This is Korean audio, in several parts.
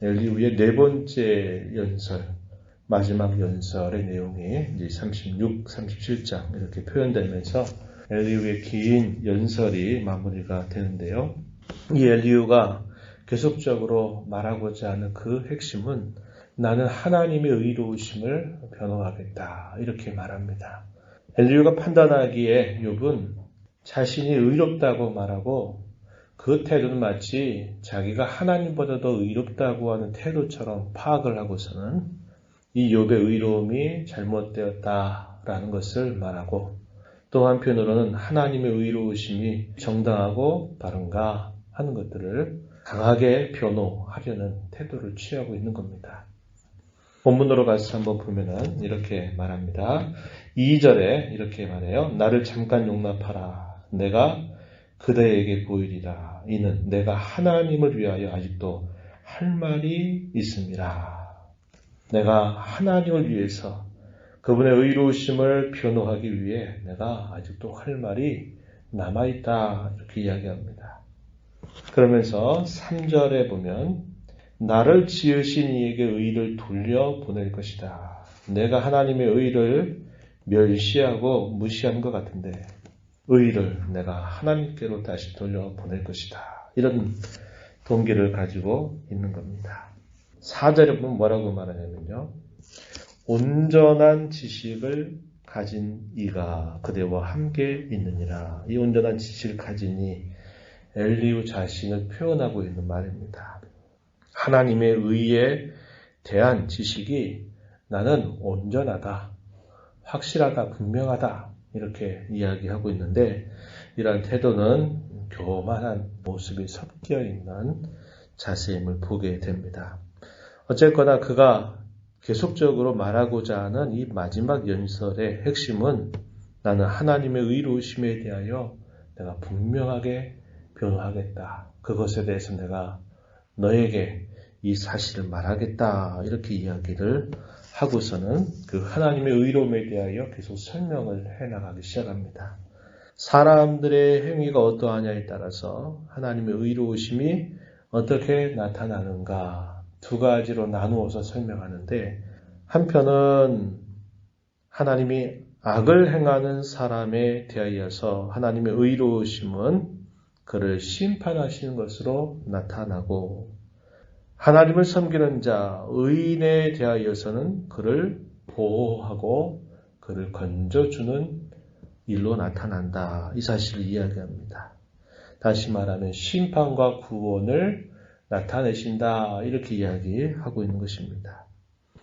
엘리후의 네 번째 연설, 마지막 연설의 내용이 이제 36, 37장 이렇게 표현되면서 엘리후의 긴 연설이 마무리가 되는데요. 이 엘리후가 계속적으로 말하고자 하는 그 핵심은 나는 하나님의 의로우심을 변호하겠다 이렇게 말합니다. 엘리후가 판단하기에 욥은 자신이 의롭다고 말하고 그 태도는 마치 자기가 하나님보다 더 의롭다고 하는 태도처럼 파악을 하고서는 이 욥의 의로움이 잘못되었다라는 것을 말하고 또 한편으로는 하나님의 의로우심이 정당하고 바른가 하는 것들을 강하게 변호하려는 태도를 취하고 있는 겁니다. 본문으로 가서 한번 보면은 이렇게 말합니다. 2절에 이렇게 말해요. 나를 잠깐 용납하라. 내가 그대에게 보이리라. 이는 내가 하나님을 위하여 아직도 할 말이 있습니다. 내가 하나님을 위해서 그분의 의로우심을 변호하기 위해 내가 아직도 할 말이 남아있다. 이렇게 이야기합니다. 그러면서 3절에 보면 나를 지으신 이에게 의를 돌려보낼 것이다. 내가 하나님의 의를 멸시하고 무시한 것 같은데 의를 내가 하나님께로 다시 돌려보낼 것이다. 이런 동기를 가지고 있는 겁니다. 4절에 보면 뭐라고 말하냐면요. 온전한 지식을 가진 이가 그대와 함께 있느니라. 이 온전한 지식을 가진 이 엘리후 자신을 표현하고 있는 말입니다. 하나님의 의에 대한 지식이 나는 온전하다, 확실하다, 분명하다 이렇게 이야기하고 있는데 이러한 태도는 교만한 모습이 섞여 있는 자세임을 보게 됩니다. 어쨌거나 그가 계속적으로 말하고자 하는 이 마지막 연설의 핵심은 나는 하나님의 의로우심에 대하여 내가 분명하게 변호하겠다. 그것에 대해서 내가 너에게 이 사실을 말하겠다. 이렇게 이야기를 하고서는 그 하나님의 의로움에 대하여 계속 설명을 해나가기 시작합니다. 사람들의 행위가 어떠하냐에 따라서 하나님의 의로우심이 어떻게 나타나는가 두 가지로 나누어서 설명하는데 한편은 하나님이 악을 행하는 사람에 대하여서 하나님의 의로우심은 그를 심판하시는 것으로 나타나고 하나님을 섬기는 자, 의인에 대하여서는 그를 보호하고 그를 건져주는 일로 나타난다. 이 사실을 이야기합니다. 다시 말하면 심판과 구원을 나타내신다. 이렇게 이야기하고 있는 것입니다.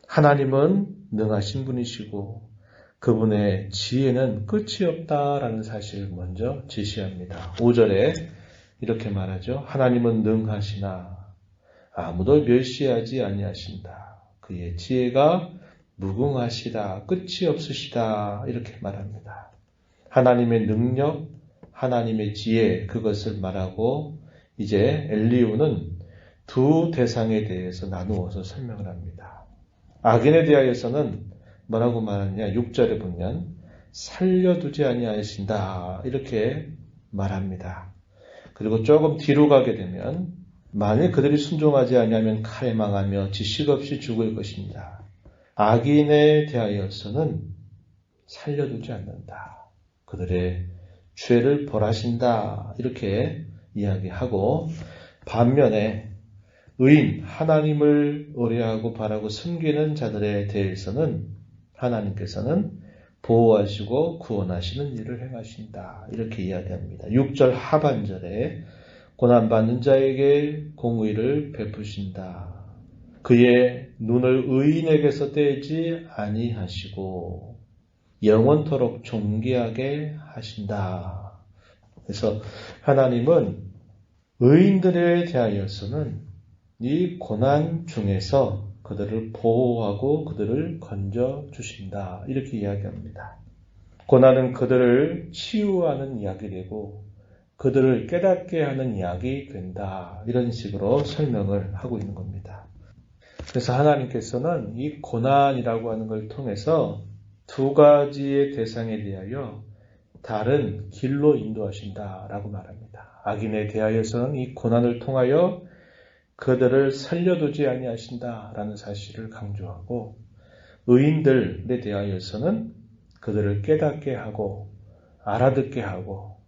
하나님은 능하신 분이시고 그분의 지혜는 끝이 없다라는 사실을 먼저 제시합니다. 5절에 이렇게 말하죠. 하나님은 능하시나 아무도 멸시하지 아니하신다. 그의 지혜가 무궁하시다. 끝이 없으시다. 이렇게 말합니다. 하나님의 능력, 하나님의 지혜 그것을 말하고 이제 엘리후는 두 대상에 대해서 나누어서 설명을 합니다. 악인에 대하여서는 뭐라고 말하느냐 6절에 보면 살려두지 아니하신다 이렇게 말합니다. 그리고 조금 뒤로 가게 되면 만일 그들이 순종하지 아니하면 칼에 망하며 지식 없이 죽을 것입니다. 악인에 대하여서는 살려두지 않는다. 그들의 죄를 벌하신다 이렇게 이야기하고 반면에 의인 하나님을 의뢰하고 바라고 섬기는 자들에 대해서는 하나님께서는 보호하시고 구원하시는 일을 행하신다 이렇게 이야기합니다. 6절 하반절에 고난받는 자에게 공의를 베푸신다. 그의 눈을 의인에게서 떼지 아니하시고 영원토록 존귀하게 하신다. 그래서 하나님은 의인들에 대하여서는 이 고난 중에서 그들을 보호하고 그들을 건져주신다. 이렇게 이야기합니다. 고난은 그들을 치유하는 약이 되고 그들을 깨닫게 하는 약이 된다. 이런 식으로 설명을 하고 있는 겁니다. 그래서 하나님께서는 이 고난이라고 하는 걸 통해서 두 가지의 대상에 대하여 다른 길로 인도하신다라고 말합니다. 악인에 대하여서는 이 고난을 통하여 그들을 살려두지 아니하신다라는 사실을 강조하고 의인들에 대하여서는 그들을 깨닫게 하고 알아듣게 하고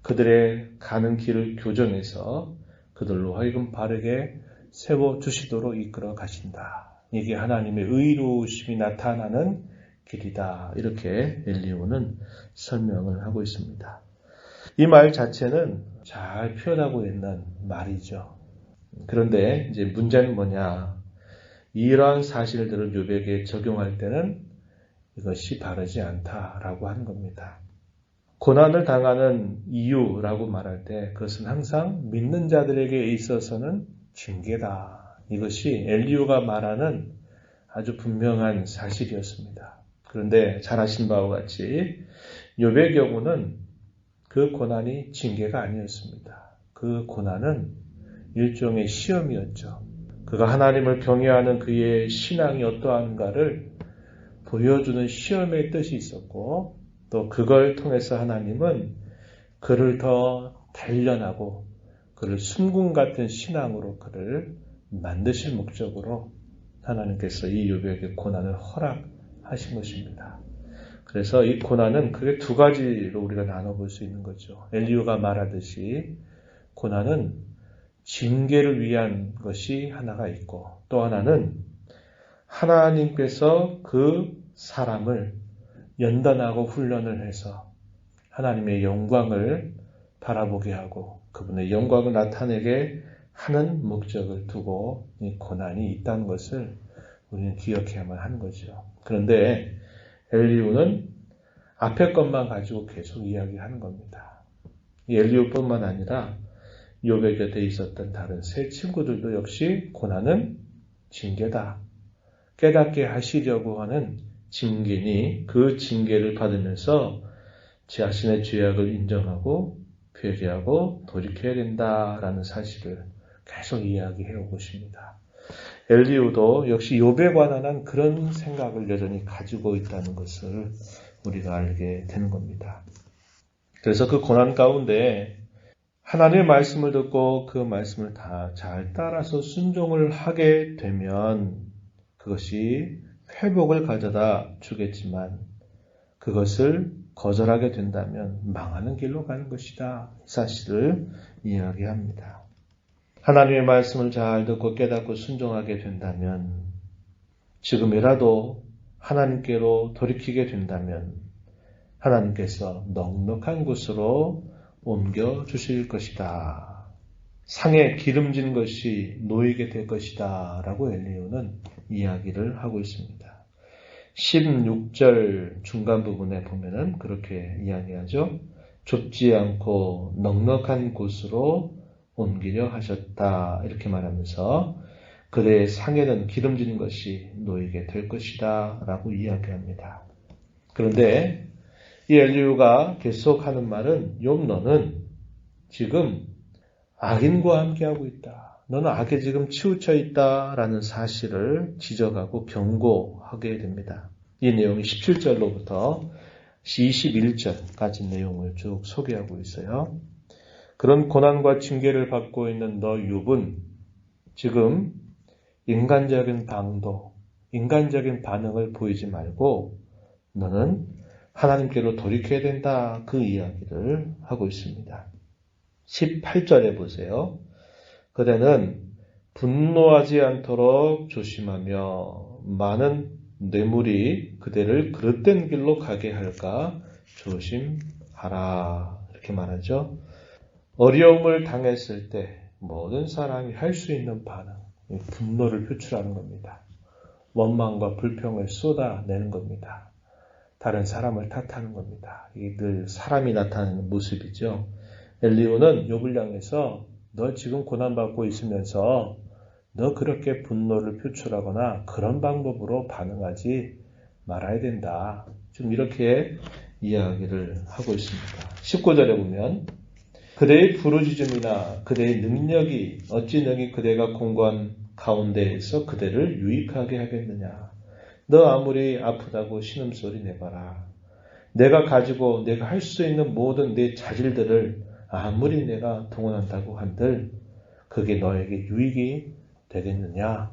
그들의 가는 길을 교정해서 그들로 하여금 바르게 세워주시도록 이끌어 가신다. 이게 하나님의 의로우심이 나타나는 길이다. 이렇게 엘리후는 설명을 하고 있습니다. 이 말 자체는 잘 표현하고 있는 말이죠. 그런데 이제 문제는 뭐냐? 이러한 사실들을 욥에게 적용할 때는 이것이 바르지 않다라고 하는 겁니다. 고난을 당하는 이유라고 말할 때 그것은 항상 믿는 자들에게 있어서는 징계다. 이것이 엘리후가 말하는 아주 분명한 사실이었습니다. 그런데 잘 아신 바와 같이 욥의 경우는 그 고난이 징계가 아니었습니다. 그 고난은 일종의 시험이었죠. 그가 하나님을 경외하는 그의 신앙이 어떠한가를 보여주는 시험의 뜻이 있었고 또 그걸 통해서 하나님은 그를 더 단련하고 그를 순금 같은 신앙으로 그를 만드실 목적으로 하나님께서 이 욥에게 고난을 허락하신 것입니다. 그래서 이 고난은 크게 두 가지로 우리가 나눠볼 수 있는 거죠. 엘리후가 말하듯이 고난은 징계를 위한 것이 하나가 있고 또 하나는 하나님께서 그 사람을 연단하고 훈련을 해서 하나님의 영광을 바라보게 하고 그분의 영광을 나타내게 하는 목적을 두고 이 고난이 있다는 것을 우리는 기억해야만 하는 거죠. 그런데 엘리후는 앞에 것만 가지고 계속 이야기하는 겁니다. 이 엘리후뿐만 아니라 욥의 곁에 있었던 다른 세 친구들도 역시 고난은 징계다. 깨닫게 하시려고 하는 징계니 그 징계를 받으면서 자신의 죄악을 인정하고 회개하고 돌이켜야 된다라는 사실을 계속 이야기해 오고 있습니다. 엘리후도 역시 욥에 관한 그런 생각을 여전히 가지고 있다는 것을 우리가 알게 되는 겁니다. 그래서 그 고난 가운데 하나님의 말씀을 듣고 그 말씀을 다 잘 따라서 순종을 하게 되면 그것이 회복을 가져다 주겠지만 그것을 거절하게 된다면 망하는 길로 가는 것이다. 이 사실을 이야기합니다. 하나님의 말씀을 잘 듣고 깨닫고 순종하게 된다면 지금이라도 하나님께로 돌이키게 된다면 하나님께서 넉넉한 곳으로 옮겨주실 것이다. 상에 기름진 것이 놓이게 될 것이다. 라고 엘리후는 이야기를 하고 있습니다. 16절 중간 부분에 보면은 그렇게 이야기하죠. 좁지 않고 넉넉한 곳으로 옮기려 하셨다. 이렇게 말하면서 그대의 상에는 기름진 것이 놓이게 될 것이다. 라고 이야기합니다. 그런데 이 엘리후가 계속하는 말은 욥 너는 지금 악인과 함께하고 있다. 너는 악에 지금 치우쳐 있다라는 사실을 지적하고 경고하게 됩니다. 이 내용이 17절로부터 21절까지 내용을 쭉 소개하고 있어요. 그런 고난과 징계를 받고 있는 너 욥은 지금 인간적인 방도, 인간적인 반응을 보이지 말고 너는 하나님께로 돌이켜야 된다. 그 이야기를 하고 있습니다. 18절에 보세요. 그대는 분노하지 않도록 조심하며 많은 뇌물이 그대를 그릇된 길로 가게 할까 조심하라. 이렇게 말하죠. 어려움을 당했을 때 모든 사람이 할 수 있는 반응, 분노를 표출하는 겁니다. 원망과 불평을 쏟아내는 겁니다. 다른 사람을 탓하는 겁니다. 이게 늘 사람이 나타내는 모습이죠. 엘리후는 욥을 향해서 너 지금 고난받고 있으면서 너 그렇게 분노를 표출하거나 그런 방법으로 반응하지 말아야 된다. 지금 이렇게 이야기를 하고 있습니다. 19절에 보면 그대의 부르짖음이나 그대의 능력이 어찌 능히 그대가 공고한 가운데에서 그대를 유익하게 하겠느냐. 너 아무리 아프다고 신음소리 내봐라. 내가 가지고 내가 할 수 있는 모든 내 자질들을 아무리 내가 동원한다고 한들 그게 너에게 유익이 되겠느냐?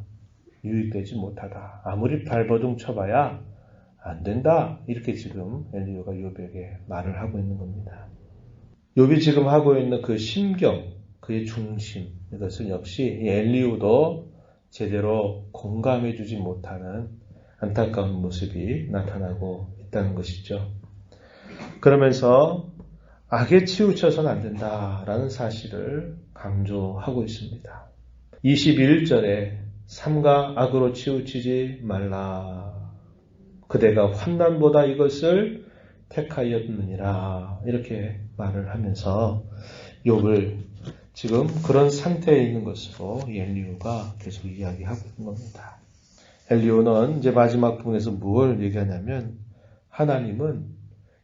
유익되지 못하다. 아무리 발버둥 쳐봐야 안 된다. 이렇게 지금 엘리후가 욥에게 말을 하고 있는 겁니다. 욥이 지금 하고 있는 그 심경, 그의 중심, 이것은 역시 엘리후도 제대로 공감해주지 못하는 안타까운 모습이 나타나고 있다는 것이죠. 그러면서 악에 치우쳐서는 안 된다라는 사실을 강조하고 있습니다. 21절에 삼가 악으로 치우치지 말라. 그대가 환난보다 이것을 택하였느니라. 이렇게 말을 하면서 욥을 지금 그런 상태에 있는 것으로 엘리후가 계속 이야기하고 있는 겁니다. 엘리후는 이제 마지막 부분에서 무엇을 얘기하냐면 하나님은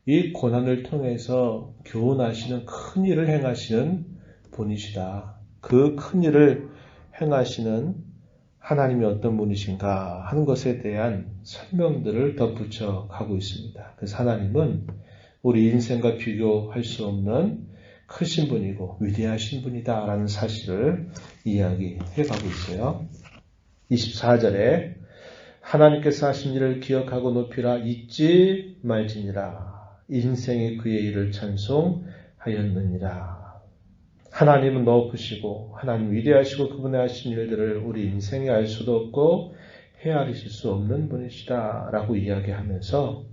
이 고난을 통해서 교훈하시는 큰 일을 행하시는 분이시다. 그 큰 일을 행하시는 하나님이 어떤 분이신가 하는 것에 대한 설명들을 덧붙여 가고 있습니다. 그래서 하나님은 우리 인생과 비교할 수 없는 크신 분이고 위대하신 분이다라는 사실을 이야기해 가고 있어요. 24절에 하나님께서 하신 일을 기억하고 높이라 잊지 말지니라. 인생이 그의 일을 찬송하였느니라. 하나님은 높으시고 하나님 위대하시고 그분의 하신 일들을 우리 인생에 알 수도 없고 헤아리실 수 없는 분이시다 라고 이야기하면서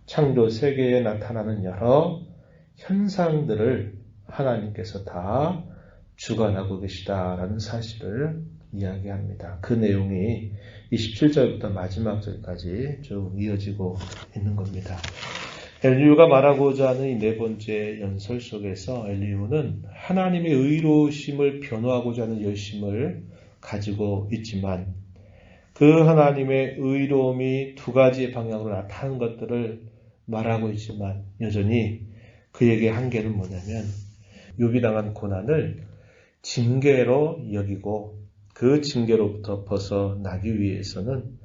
창조 세계에 나타나는 여러 현상들을 하나님께서 다 주관하고 계시다라는 사실을 이야기합니다. 그 내용이 27절부터 마지막 절까지 쭉 이어지고 있는 겁니다. 엘리후가 말하고자 하는 이 네 번째 연설 속에서 엘리후는 하나님의 의로우심을 변호하고자 하는 열심을 가지고 있지만 그 하나님의 의로움이 두 가지의 방향으로 나타나는 것들을 말하고 있지만 여전히 그에게 한계는 뭐냐면 욥이 당한 고난을 징계로 여기고 그 징계로부터 벗어나기 위해서는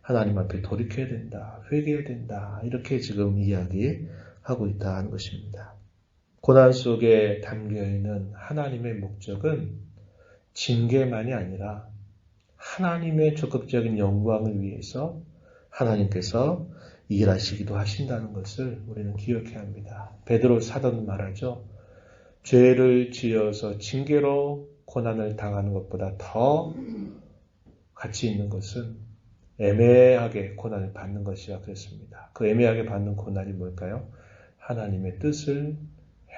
하나님 앞에 돌이켜야 된다, 회개해야 된다 이렇게 지금 이야기하고 있다는 것입니다. 고난 속에 담겨있는 하나님의 목적은 징계만이 아니라 하나님의 적극적인 영광을 위해서 하나님께서 일하시기도 하신다는 것을 우리는 기억해야 합니다. 베드로 사도는 말하죠. 죄를 지어서 징계로 고난을 당하는 것보다 더 가치 있는 것은 애매하게 고난을 받는 것이라 그랬습니다. 그 애매하게 받는 고난이 뭘까요? 하나님의 뜻을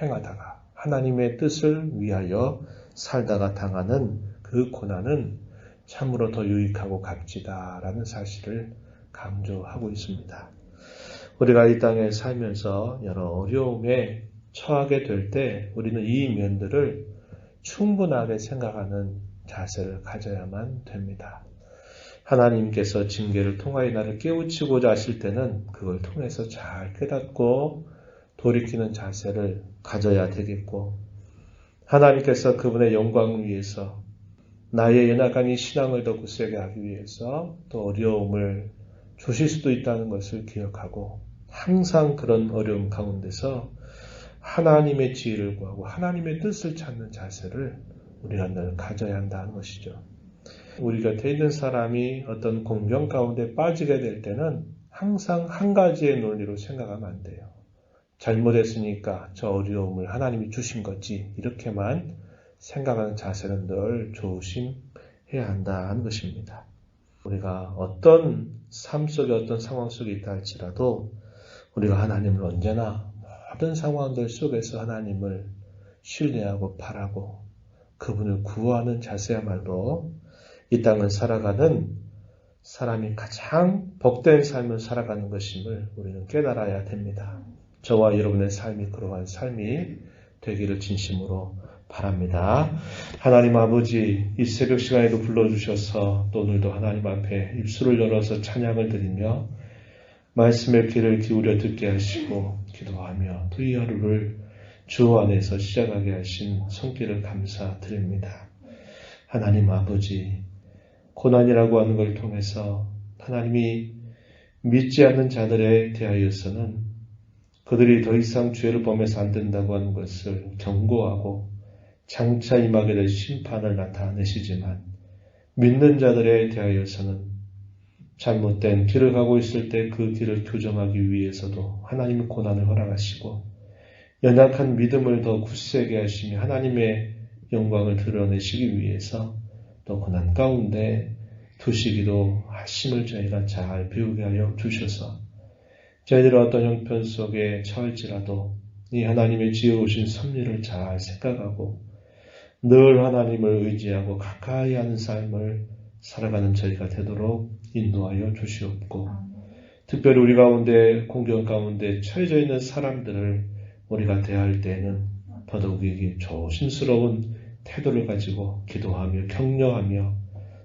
행하다가 하나님의 뜻을 위하여 살다가 당하는 그 고난은 참으로 더 유익하고 값지다라는 사실을 강조하고 있습니다. 우리가 이 땅에 살면서 여러 어려움에 처하게 될 때 우리는 이 면들을 충분하게 생각하는 자세를 가져야만 됩니다. 하나님께서 징계를 통하여 나를 깨우치고자 하실 때는 그걸 통해서 잘 깨닫고 돌이키는 자세를 가져야 되겠고 하나님께서 그분의 영광을 위해서 나의 연약한 이 신앙을 더 굳세게 하기 위해서 또 어려움을 주실 수도 있다는 것을 기억하고 항상 그런 어려움 가운데서 하나님의 지혜를 구하고 하나님의 뜻을 찾는 자세를 우리가 늘 가져야 한다는 것이죠. 우리 곁에 있는 사람이 어떤 공경 가운데 빠지게 될 때는 항상 한 가지의 논리로 생각하면 안 돼요. 잘못했으니까 저 어려움을 하나님이 주신 거지 이렇게만 생각하는 자세는 늘 조심해야 한다는 것입니다. 우리가 어떤 삶 속에 어떤 상황 속에 있다 할지라도 우리가 하나님을 언제나 모든 상황들 속에서 하나님을 신뢰하고 바라고 그분을 구하는 자세야말로 이 땅을 살아가는 사람이 가장 복된 삶을 살아가는 것임을 우리는 깨달아야 됩니다. 저와 여러분의 삶이 그러한 삶이 되기를 진심으로 바랍니다. 하나님 아버지 이 새벽 시간에도 불러주셔서 또 오늘도 하나님 앞에 입술을 열어서 찬양을 드리며 말씀의 귀를 기울여 듣게 하시고 기도하며 또 이 하루를 주 안에서 시작하게 하신 손길을 감사드립니다. 하나님 아버지 고난이라고 하는 걸 통해서 하나님이 믿지 않는 자들에 대하여서는 그들이 더 이상 죄를 범해서 안 된다고 하는 것을 경고하고 장차 임하게 될 심판을 나타내시지만 믿는 자들에 대하여서는 잘못된 길을 가고 있을 때 그 길을 교정하기 위해서도 하나님은 고난을 허락하시고 연약한 믿음을 더 굳세게 하시며 하나님의 영광을 드러내시기 위해서 또 고난 가운데 두시기도 하심을 저희가 잘 배우게 하여 주셔서 저희들의 어떤 형편 속에 처할지라도 이 하나님의 지어오신 섭리를 잘 생각하고 늘 하나님을 의지하고 가까이 하는 삶을 살아가는 저희가 되도록 인도하여 주시옵고 특별히 우리 가운데 공경 가운데 처해져 있는 사람들을 우리가 대할 때에는 더더욱이 조심스러운 태도를 가지고 기도하며 격려하며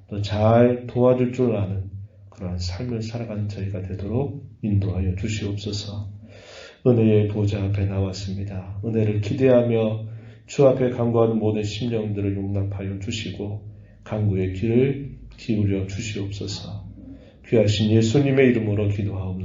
또 잘 도와줄 줄 아는 그러한 삶을 살아가는 저희가 되도록 인도하여 주시옵소서. 은혜의 보좌 앞에 나왔습니다. 은혜를 기대하며 주 앞에 간구하는 모든 심령들을 용납하여 주시고 간구의 귀를 기울여 주시옵소서. 귀하신 예수님의 이름으로 기도하옵나이다.